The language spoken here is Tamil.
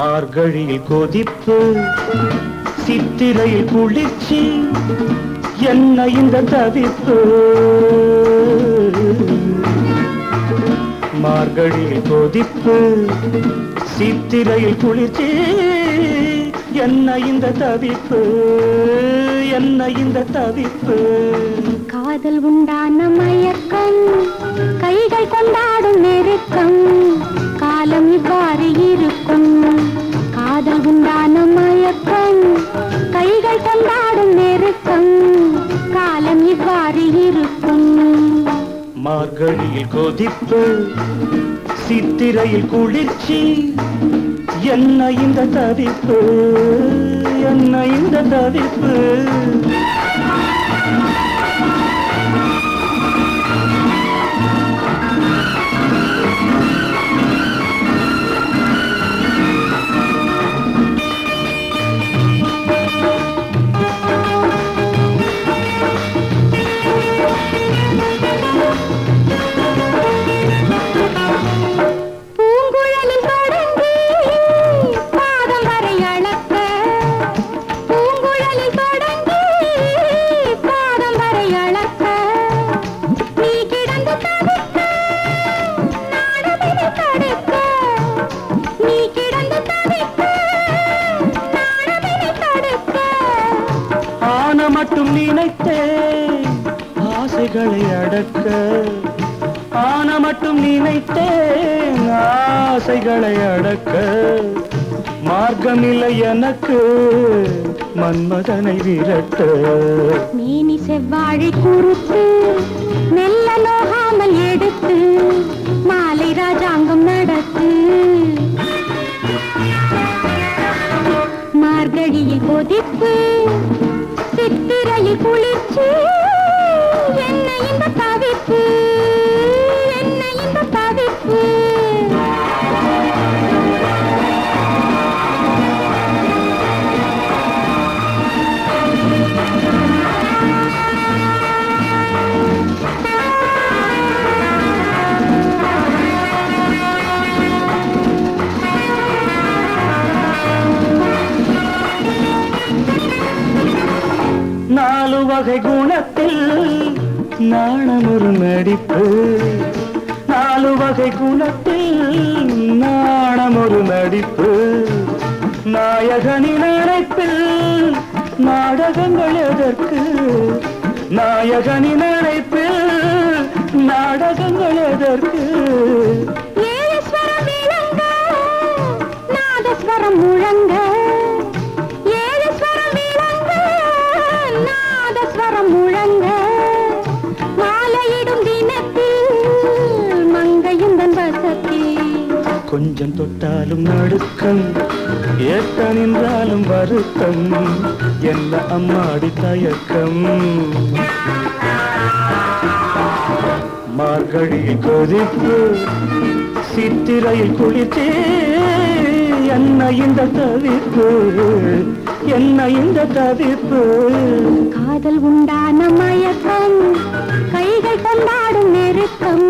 மார்கழியில் கொதிப்பு, சித்திரையில் குளிர்ச்சி, என்ன இந்த தவிப்பு. மார்கழியில் கொதிப்பு, சித்திரையில் குளிர்ச்சி, என்ன இந்த தவிப்பு, என்ன இந்த தவிப்பு. காதல் உண்டான மயக்கம், கைகள் கொண்டாடும் நெருக்கம், காலம் இவ்வாறு இருக்கும். காதல் உண்டான மயக்கம், கைகள் கொண்டாடும் நெருக்கம், காலம் இவ்வாறு இருக்கும். மார்கழியில் கொதிப்பு, சித்திரையில் குளிர்ச்சி, என்ன இந்த தவிப்பு, என்ன இந்த தவிப்பு. மட்டும் நினைத்தேன் ஆசைகளை அடக்க, ஆன மட்டும் நினைத்தேன் ஆசைகளை அடக்க. மார்க்கமில்லை எனக்கு மன்மதனை விரட்ட. மேனி செவ்வாழை குறுத்து மெல்ல நோகாமல் எடுத்து, மாலை ராஜாங்கம் நடத்து. மார்கழியில் கொதிப்பு, சித்திரையில் குளிர்ச்சி, என்ன இந்த தவிப்பு, என்ன இந்த தவிப்பு. நாலு வகை குணத்தில் நாணம் ஒரு நடிப்பு, நாலு வகை குணத்தில் நாணம் ஒரு நடிப்பு. நாயகனின் அழைப்பில் நாடகங்கள் எதற்கு, நாயகனின் அழைப்பில் நாடகங்கள் எதற்கு. ஏழஸ்வரம் இளங்க, நாதஸ்வரம் முழங்க, முழங்க, மாலையிடும் தினத்தில் மங்கையுந்தன் வசத்தில். கொஞ்சம் தொட்டாலும் நடுக்கம், ஏற்க நின்றாலும் வருத்தம், என்ன அம்மாடி தயக்கம். மார்கழியில் கொதிப்பு, சித்திரையில் குளிர்ச்சி, என்ன இந்த தவிப்பு, என்ன இந்த தவிப்பு. காதல் உண்டான மயக்கம், கைகள் கொண்டாடும் நெருக்கம்,